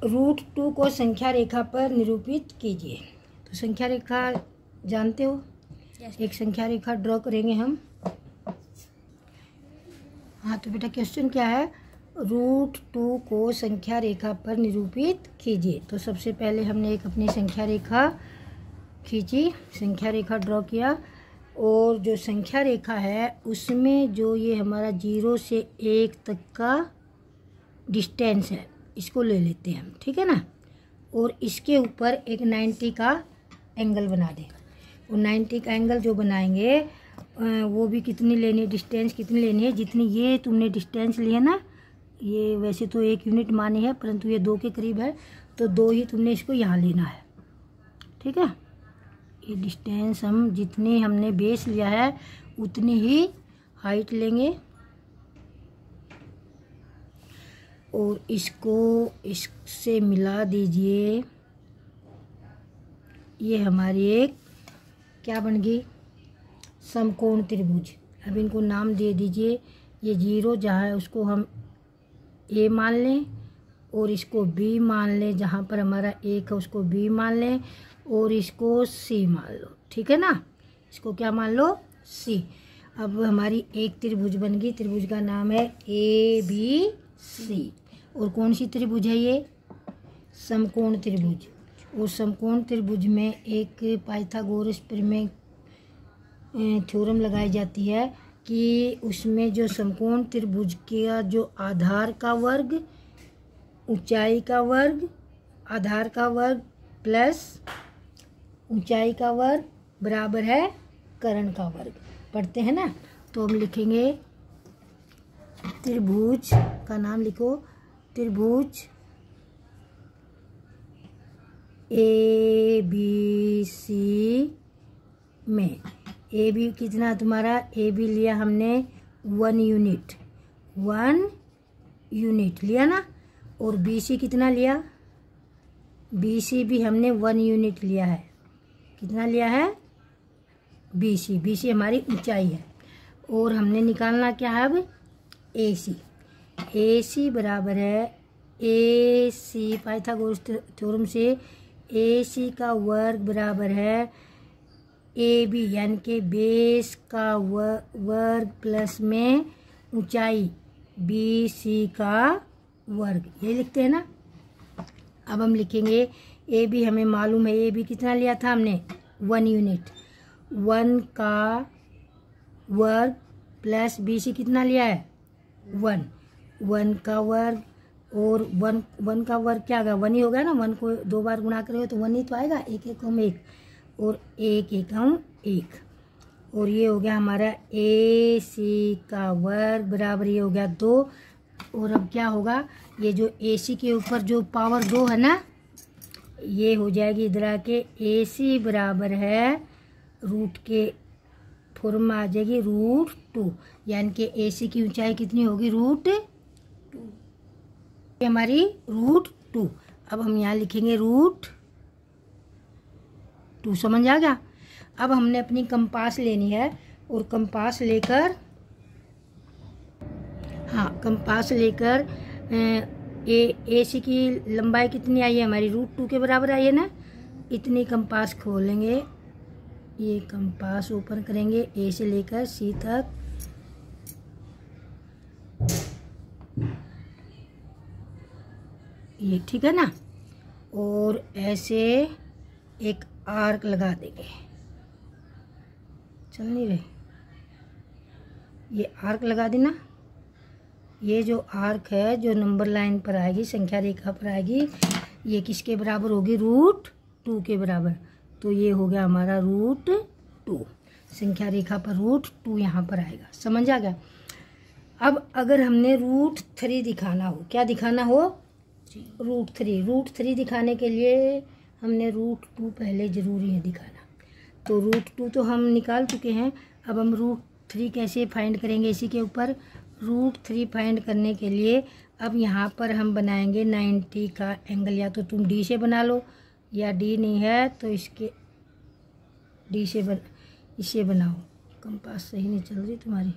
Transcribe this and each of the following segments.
√2 को संख्या रेखा पर निरूपित कीजिए। तो संख्या रेखा जानते हो? एक संख्या रेखा ड्रॉ करेंगे हम। हाँ, तो बेटा क्वेश्चन क्या है? √2 को संख्या रेखा पर निरूपित कीजिए। तो सबसे पहले हमने एक अपनी संख्या रेखा खींची, संख्या रेखा ड्रॉ किया, और जो संख्या रेखा है उसमें जो ये हमारा 0 से 1 तक का डिस्टेंस है इसको ले लेते हैं हम, ठीक है ना। और इसके ऊपर एक 90 का एंगल बना दें। और 90 का एंगल जो बनाएंगे वो भी कितनी लेनी है, डिस्टेंस कितनी लेनी है, जितनी ये तुमने डिस्टेंस लिया ना, ये वैसे तो 1 यूनिट मानी है परंतु ये 2 के करीब है, तो 2 ही तुमने इसको यहाँ लेना है, ठीक है। ये डिस्टेंस हम जितनी हमने बेस लिया है उतनी ही हाइट लेंगे और इसको इससे मिला दीजिए। ये हमारी एक क्या बन गई? समकोण त्रिभुज। अब इनको नाम दे दीजिए। ये 0 जहाँ है उसको हम A मान लें और इसको B मान लें, जहाँ पर हमारा 1 है उसको B मान लें और इसको C मान लो, ठीक है ना। इसको क्या मान लो? C। अब हमारी एक त्रिभुज बन गई। त्रिभुज का नाम है ABC। और कौन सी त्रिभुज है ये? समकोण त्रिभुज। और समकोण त्रिभुज में एक पाइथागोरस प्रमेय थ्योरम लगाई जाती है कि उसमें जो समकोण त्रिभुज का जो आधार का वर्ग, ऊंचाई का वर्ग, आधार का वर्ग प्लस ऊंचाई का वर्ग बराबर है कर्ण का वर्ग। पढ़ते हैं ना। तो हम लिखेंगे त्रिभुज का नाम लिखो, त्रिभुज ABC में ए बी कितना तुम्हारा? ए बी लिया हमने 1 यूनिट, 1 यूनिट लिया ना। और BC कितना लिया? BC भी हमने 1 यूनिट लिया है। कितना लिया है? BC हमारी ऊंचाई है। और हमने निकालना क्या है अब? AC बराबर है AC, पाइथागोरस थ्योरम से AC का वर्ग बराबर है AB यानी कि बेस का वर्ग प्लस में ऊंचाई BC का वर्ग, ये लिखते हैं ना। अब हम लिखेंगे AB हमें मालूम है, AB कितना लिया था हमने? 1 यूनिट, 1 का वर्ग प्लस BC कितना लिया है? 1 का वर्ग। और 1 का वर्ग क्या होगा? 1 ही होगा ना। 1 को 2 बार गुणा करेंगे तो 1 ही तो आएगा। 1 1 हम 1 और 1 1 हम 1। और ये हो गया हमारा AC का वर्ग बराबर ये हो गया 2। और अब क्या होगा? ये जो AC के ऊपर जो पावर 2 है ना, ये हो जाएगी इधर आके AC बराबर है रूट के फॉर्म में आ जाएगी √2, यानी कि AC की ऊंचाई कितनी होगी? √2। हमारी √2। अब हम यहाँ लिखेंगे √2। समझ आ गया? अब हमने अपनी कंपास लेनी है और कंपास लेकर, हाँ, कंपास लेकर AC की लंबाई कितनी आई है हमारी? √2 के बराबर आई है ना। इतनी कंपास खोलेंगे, ये कंपास ओपन करेंगे A से लेकर C तक। ये ठीक है ना। और ऐसे एक आर्क लगा देंगे। चल नहीं रहे, ये आर्क लगा देना। ये जो आर्क है जो नंबर लाइन पर आएगी, संख्या रेखा पर आएगी, ये किसके बराबर होगी? √2 के बराबर। तो ये हो गया हमारा √2। संख्या रेखा पर √2 यहाँ पर आएगा। समझ आ गया? अब अगर हमने √3 दिखाना हो, क्या दिखाना हो? √3 दिखाने के लिए हमने √2 पहले ज़रूरी है दिखाना। तो √2 तो हम निकाल चुके हैं। अब हम √3 कैसे फाइंड करेंगे? इसी के ऊपर √3 फाइंड करने के लिए अब यहाँ पर हम बनाएंगे 90 का एंगल। या तो तुम D से बना लो, या D नहीं है तो इसके D से इसे बनाओ। कंपास सही नहीं चल रही तुम्हारी।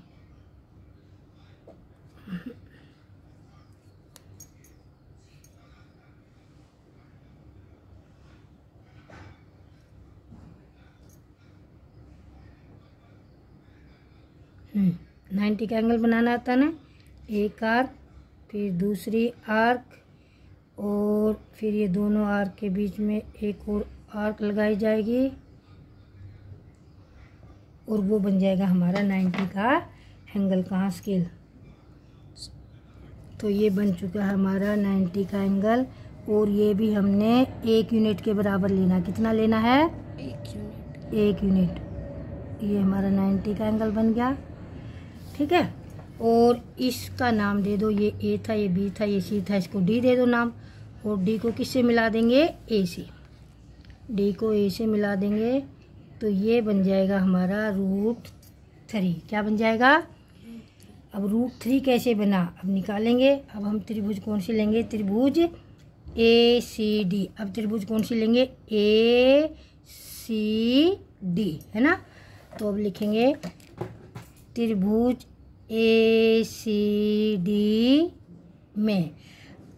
90 का एंगल बनाना आता ना, एक आर्क, फिर दूसरी आर्क, और फिर ये दोनों आर्क के बीच में एक और आर्क लगाई जाएगी और वो बन जाएगा हमारा 90 का एंगल का स्केल। तो ये बन चुका है हमारा 90 का एंगल, और ये भी हमने 1 यूनिट के बराबर लेना। कितना लेना है? 1 यूनिट। ये हमारा 90 का एंगल बन गया, ठीक है। और इसका नाम दे दो, ये ए था, ये बी था, ये सी था, इसको डी दे दो नाम। और डी को किससे मिला देंगे? ए से। डी को ए से मिला देंगे तो ये बन जाएगा हमारा √3। क्या बन जाएगा? अब √3 कैसे बना, अब निकालेंगे। अब हम त्रिभुज कौन सी लेंगे? त्रिभुज ACD। अब त्रिभुज कौन सी लेंगे? ACD, है ना। तो अब लिखेंगे त्रिभुज ACD में,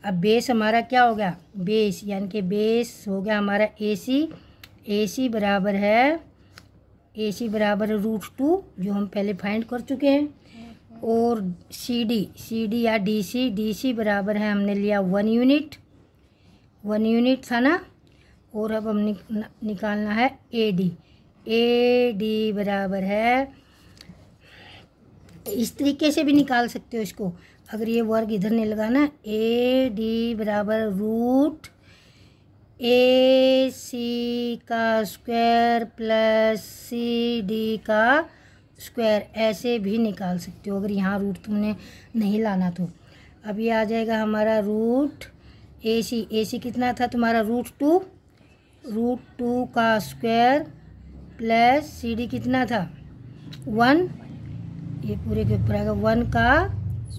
अब बेस हमारा क्या हो गया? बेस यानी कि बेस हो गया हमारा AC बराबर है √2 जो हम पहले फाइंड कर चुके हैं। और CD या DC बराबर है, हमने लिया 1 यूनिट था ना। और अब हम निकालना है AD बराबर है, इस तरीके से भी निकाल सकते हो इसको, अगर ये वर्ग इधर नहीं लगाना। AD बराबर √AC का स्क्वायर प्लस CD का स्क्वायर, ऐसे भी निकाल सकते हो अगर यहाँ रूट तुमने नहीं लाना तो। अब ये आ जाएगा हमारा √AC कितना था तुम्हारा? √2 का स्क्वायर प्लस CD कितना था? 1, ये पूरे के ऊपर आएगा 1 का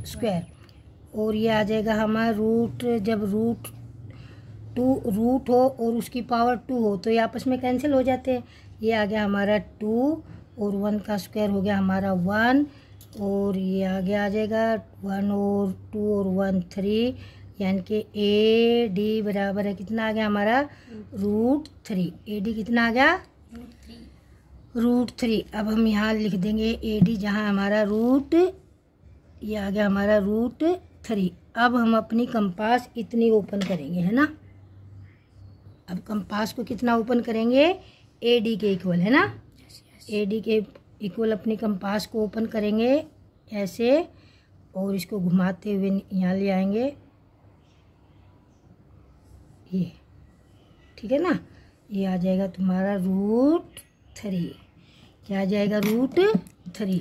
स्क्वायर। और ये आ जाएगा हमारा जब रूट हो और उसकी पावर 2 हो तो ये आपस में कैंसिल हो जाते हैं। ये आ गया हमारा 2 और 1 का स्क्वायर हो गया हमारा 1, और ये आगे आ जाएगा 1 और 2 और 1 3, यानी कि AD बराबर है कितना आ गया हमारा? √3। AD कितना आ गया? √3। अब हम यहाँ लिख देंगे AD जहाँ हमारा ये आ गया हमारा √3। अब हम अपनी कंपास इतनी ओपन करेंगे, है ना। अब कंपास को कितना ओपन करेंगे? AD के इक्वल, है ना। AD के इक्वल अपनी कंपास को ओपन करेंगे ऐसे, और इसको घुमाते हुए यहाँ ले आएंगे, ये ठीक है ना। ये आ जाएगा तुम्हारा √3। क्या आ जाएगा? √3,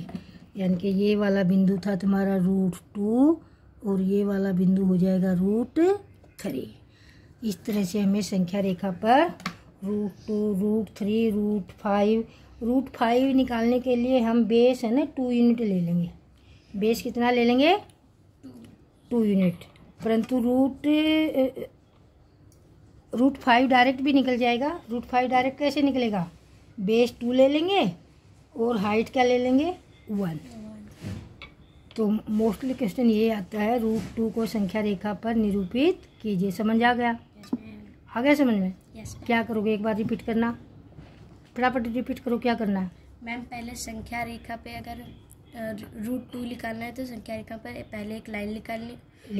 यानी कि ये वाला बिंदु था तुम्हारा √2 और ये वाला बिंदु हो जाएगा √3। इस तरह से हमें संख्या रेखा पर √2, √3, √5 निकालने के लिए हम बेस है ना 2 यूनिट ले लेंगे। बेस कितना ले लेंगे? 2 यूनिट। परंतु √5 डायरेक्ट भी निकल जाएगा। √5 डायरेक्ट कैसे निकलेगा? बेस 2 ले लेंगे और हाइट क्या ले लेंगे? 1। तो मोस्टली क्वेश्चन ये आता है, √2 को संख्या रेखा पर निरूपित कीजिए। समझ आ गया? आ गया समझ में? क्या करोगे? एक बार रिपीट करना, फटाफट रिपीट करो। क्या करना है मैम? पहले संख्या रेखा पे अगर √2 निकालना है तो संख्या रेखा पर पहले एक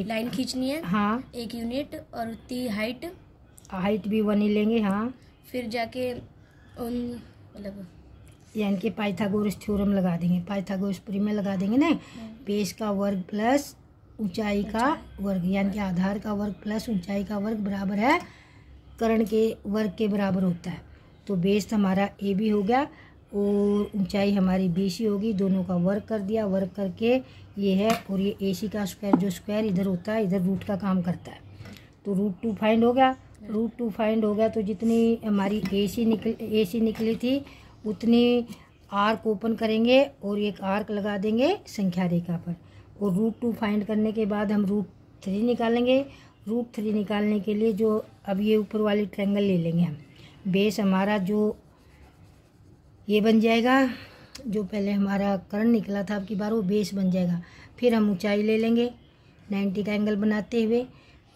लाइन खींचनी है। हाँ। 1 यूनिट और उतनी हाइट भी 1 ही लेंगे। हाँ। फिर जाके मतलब यानी कि पाइथागोरस थ्योरम लगा देंगे, पाइथागोरस प्रमेय लगा देंगे ना। बेस का वर्ग प्लस ऊंचाई का वर्ग, यानी कि आधार का वर्ग प्लस ऊंचाई का वर्ग बराबर है कर्ण के वर्ग के बराबर होता है। तो बेस हमारा AB हो गया और ऊंचाई हमारी BC होगी। दोनों का वर्ग कर दिया, वर्ग करके ये है, और ये AC का स्क्वायर, जो स्क्वायर इधर होता है इधर रूट का काम करता है। तो √2 फाइंड हो गया। √2 फाइंड हो गया तो जितनी हमारी AC निकली थी उतनी आर्क ओपन करेंगे और एक आर्क लगा देंगे संख्या रेखा पर। और √2 फाइंड करने के बाद हम √3 निकालेंगे। √3 निकालने के लिए जो अब ये ऊपर वाली ट्रायंगल ले लेंगे हम। बेस हमारा जो ये बन जाएगा, जो पहले हमारा कर्ण निकला था अब की बार वो बेस बन जाएगा। फिर हम ऊंचाई ले लेंगे 90 का एंगल बनाते हुए,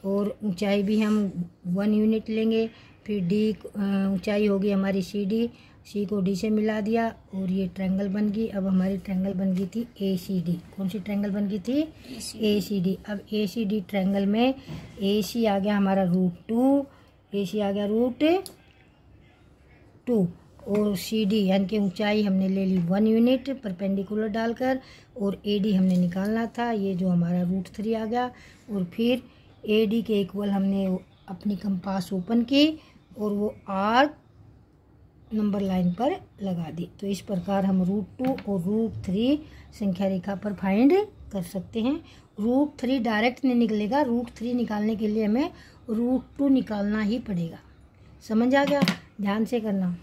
और ऊंचाई भी हम 1 यूनिट लेंगे। फिर ऊंचाई होगी हमारी सी को डी से मिला दिया और ये ट्रायंगल बन गई। अब हमारी ट्रायंगल बन गई थी ए सी डी। कौन सी ट्रायंगल बन गई थी? ए सी डी। अब ए सी डी ट्रायंगल में ए सी आ गया हमारा √2, ए सी आ गया √2 और सी डी यानी कि ऊंचाई हमने ले ली 1 यूनिट परपेंडिकुलर डालकर और ए डी हमने निकालना था, ये जो हमारा √3 आ गया। और फिर ए डी के इक्वल हमने अपनी कंपास ओपन की और वो आर्क नंबर लाइन पर लगा दी। तो इस प्रकार हम √2 और √3 संख्या रेखा पर फाइंड कर सकते हैं। √3 डायरेक्ट नहीं निकलेगा, √3 निकालने के लिए हमें √2 निकालना ही पड़ेगा। समझ आ गया? ध्यान से करना।